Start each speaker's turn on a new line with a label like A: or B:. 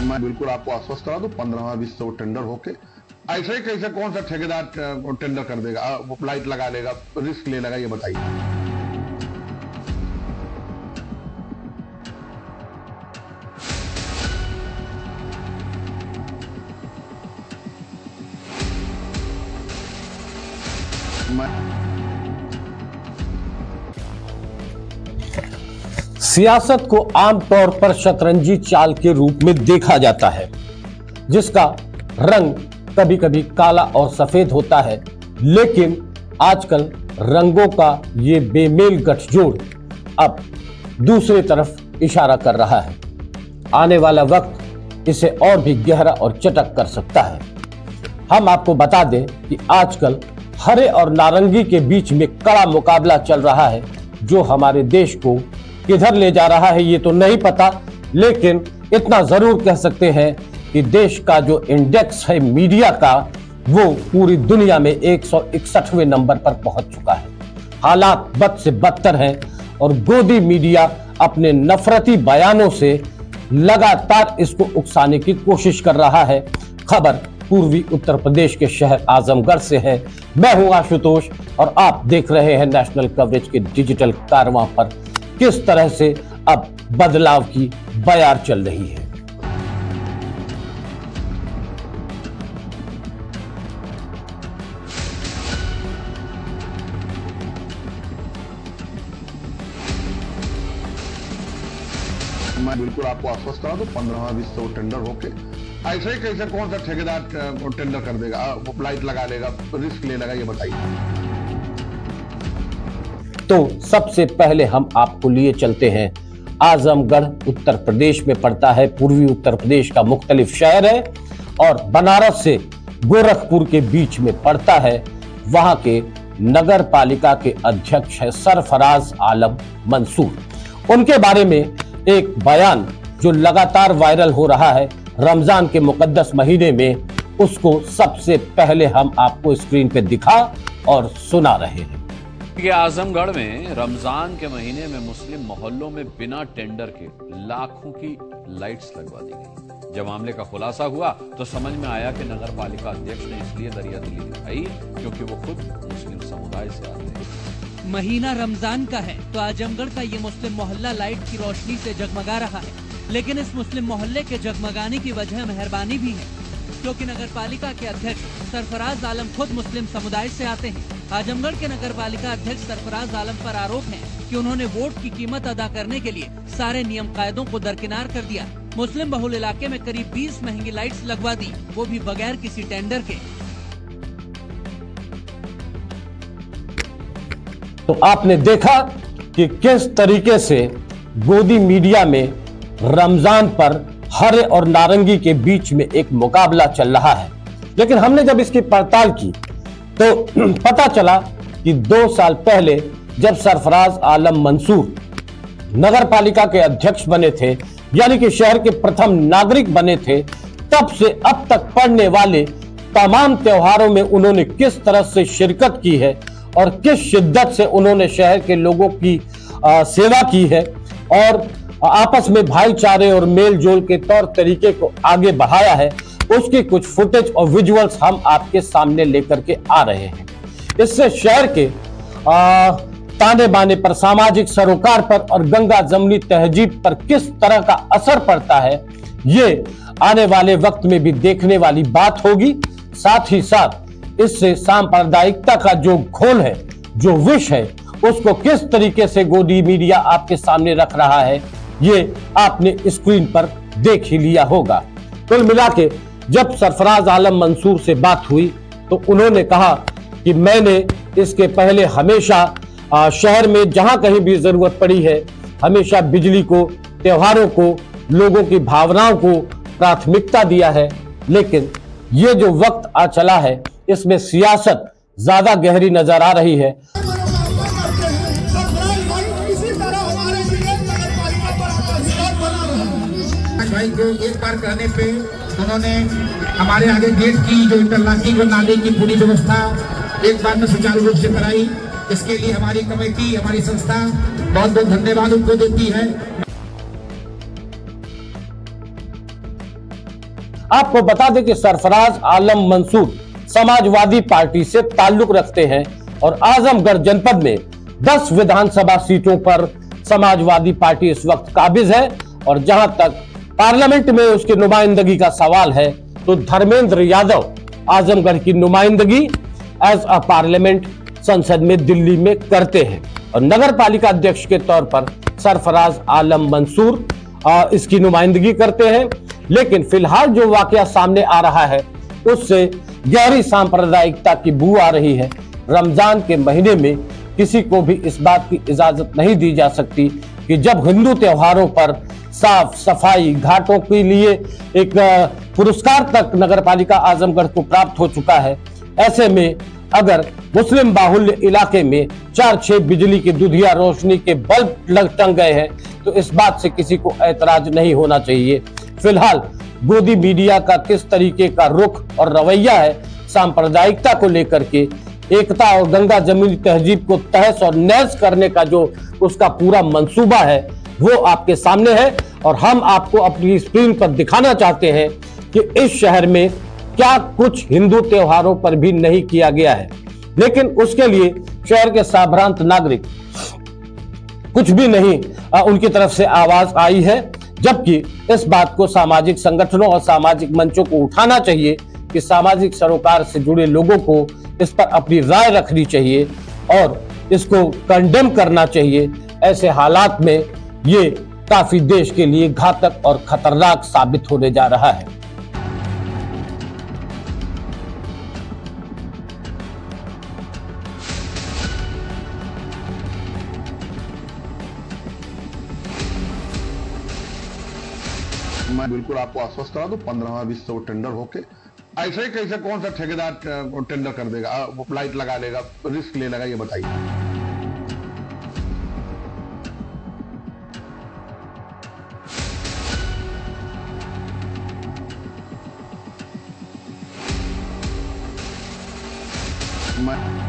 A: मैं बिल्कुल आपको आश्वस्त करा दूं, 15वां-20 से वो टेंडर होके ऐसे ही कैसे कौन सा ठेकेदार टेंडर कर देगा, लाइट लगा लेगा, रिस्क ले लेगा, ये बताइए।
B: सियासत को आमतौर पर शतरंजी चाल के रूप में देखा जाता है, जिसका रंग कभी कभी काला और सफेद होता है, लेकिन आजकल रंगों का ये बेमेल गठजोड़ अब दूसरी तरफ इशारा कर रहा है। आने वाला वक्त इसे और भी गहरा और चटक कर सकता है। हम आपको बता दें कि आजकल हरे और नारंगी के बीच में कड़ा मुकाबला चल रहा है, जो हमारे देश को किधर ले जा रहा है ये तो नहीं पता, लेकिन इतना जरूर कह सकते हैं कि देश का जो इंडेक्स है मीडिया का, वो पूरी दुनिया में 161वें नंबर पर पहुंच चुका है। हालात बद से बदतर हैं और गोदी मीडिया अपने नफरती बयानों से लगातार इसको उकसाने की कोशिश कर रहा है। खबर पूर्वी उत्तर प्रदेश के शहर आजमगढ़ से है। मैं हूं आशुतोष और आप देख रहे हैं नेशनल कवरेज के डिजिटल कारवां पर किस तरह से अब बदलाव की बयार चल रही है।
A: मैं बिल्कुल आपको आश्वस्त करा दूं, 15वां-20 से वो टेंडर होके ऐसे ही कैसे कौन सा ठेकेदार टेंडर कर देगा, लाइट लगा लेगा, रिस्क ले लेगा, ये बताइए।
B: तो सबसे पहले हम आपको लिए चलते हैं आजमगढ़, उत्तर प्रदेश में पड़ता है। पूर्वी उत्तर प्रदेश का मुख्तलिफ शहर है और बनारस से गोरखपुर के बीच में पड़ता है। वहां के नगर पालिका के अध्यक्ष है सरफराज आलम मंसूर। उनके बारे में एक बयान जो लगातार वायरल हो रहा है रमजान के मुकद्दस महीने में, उसको सबसे पहले हम आपको स्क्रीन पे दिखा और सुना रहे हैं।
C: आजमगढ़ में रमजान के महीने में मुस्लिम मोहल्लों में बिना टेंडर के लाखों की लाइट्स लगवा दी गई। जब मामले का खुलासा हुआ तो समझ में आया कि नगर पालिका अध्यक्ष ने इसलिए दरियादिली दिखाई क्योंकि वो खुद मुस्लिम समुदाय से आते हैं।
D: महीना रमजान का है तो आजमगढ़ का ये मुस्लिम मोहल्ला लाइट की रोशनी से जगमगा रहा है, लेकिन इस मुस्लिम मोहल्ले के जगमगाने की वजह मेहरबानी भी है, क्योंकि नगर पालिका के अध्यक्ष सरफराज आलम खुद मुस्लिम समुदाय से आते हैं। आजमगढ़ के नगर पालिका अध्यक्ष सरफराज आलम पर आरोप है कि उन्होंने वोट की कीमत अदा करने के लिए सारे नियम कायदों को दरकिनार कर दिया। मुस्लिम बहुल इलाके में करीब 20 महंगी लाइट्स लगवा दी, वो भी बगैर किसी टेंडर के।
B: तो आपने देखा कि किस तरीके से गोदी मीडिया में रमजान पर हरे और नारंगी के बीच में एक मुकाबला चल रहा है, लेकिन हमने जब इसकी पड़ताल की तो पता चला कि 2 साल पहले जब सरफराज आलम मंसूर नगर पालिका के अध्यक्ष बने थे, यानी कि शहर के प्रथम नागरिक बने थे, तब से अब तक पड़ने वाले तमाम त्योहारों में उन्होंने किस तरह से शिरकत की है और किस शिद्दत से उन्होंने शहर के लोगों की सेवा की है और आपस में भाईचारे और मेल जोल के तौर तरीके को आगे बढ़ाया है, उसकी कुछ फुटेज और विजुअल्स हम आपके सामने लेकर के आ रहे हैं। इससे शहर के ताने बाने पर, सामाजिक सरोकार पर और गंगा जमनी तहजीब पर किस तरह का असर पड़ता है, ये आने वाले वक्त में भी देखने वाली बात होगी। साथ ही साथ इससे सांप्रदायिकता का जो घोल है, जो विष है, उसको किस तरीके से गोदी मीडिया आपके सामने रख रहा है, ये आपने स्क्रीन पर देख ही लिया होगा। कुल मिला के जब सरफराज आलम मंसूर से बात हुई तो उन्होंने कहा कि मैंने इसके पहले हमेशा शहर में जहां कहीं भी जरूरत पड़ी है, हमेशा बिजली को, त्योहारों को, लोगों की भावनाओं को प्राथमिकता दिया है, लेकिन ये जो वक्त आ चला है इसमें सियासत ज्यादा गहरी नजर आ रही है।
E: भाई को एक बार कहने पे उन्होंने हमारे आगे गेट की जो इंटरलॉकिंग और नाले की पूरी व्यवस्था एक बार में सुचारू रूप से कराई। इसके लिए हमारी कमेटी, हमारी संस्था बहुत बहुत धन्यवाद उनको देती है।
B: आपको बता दें कि सरफराज आलम मंसूर समाजवादी पार्टी से ताल्लुक रखते हैं और आजमगढ़ जनपद में 10 विधानसभा सीटों पर समाजवादी पार्टी इस वक्त काबिज है। और जहां तक पार्लियामेंट में उसकी नुमाइंदगी का सवाल है तो धर्मेंद्र यादव आजमगढ़ की नुमाइंदगी एज अ पार्लियामेंट संसद में दिल्ली में करते हैं और नगर पालिका अध्यक्ष के तौर पर सरफराज आलम मंसूर इसकी नुमाइंदगी करते हैं। लेकिन फिलहाल जो वाकया सामने आ रहा है उससे गहरी सांप्रदायिकता की बू आ रही है। रमजान के महीने में किसी को भी इस बात की इजाजत नहीं दी जा सकती कि जब हिंदू त्योहारों पर साफ सफाई घाटों के लिए एक पुरस्कार तक नगरपालिका आजमगढ़ को प्राप्त हो चुका है, ऐसे में अगर मुस्लिम बाहुल्य इलाके में 4-6 बिजली की दुधिया रोशनी के बल्ब टंग गए हैं तो इस बात से किसी को ऐतराज नहीं होना चाहिए। फिलहाल गोदी मीडिया का किस तरीके का रुख और रवैया है सांप्रदायिकता को लेकर के, एकता और गंगा जमीनी तहजीब को तहस और नहस करने का जो उसका पूरा मंसूबा है वो आपके सामने है और हम आपको अपनी स्क्रीन पर दिखाना चाहते हैं कि इस शहर में क्या कुछ हिंदू त्योहारों पर भी नहीं किया गया है। लेकिन उसके लिए शहर के साभ्रांत नागरिक कुछ भी नहीं उनकी तरफ से आवाज आई है, जबकि इस बात को सामाजिक संगठनों और सामाजिक मंचों को उठाना चाहिए कि सामाजिक सरोकार से जुड़े लोगों को इस पर अपनी राय रखनी चाहिए और इसको कंडेम करना चाहिए। ऐसे हालात में ये काफी देश के लिए घातक और खतरनाक साबित होने जा रहा है।
A: मैं बिल्कुल आपको आश्वस्त करा दूं 15-20 से वो टेंडर होके ऐसे ही कैसे कौन सा ठेकेदार टेंडर कर देगा, लाइट लगा लेगा, रिस्क ले लेगा, ये बताइए। मैं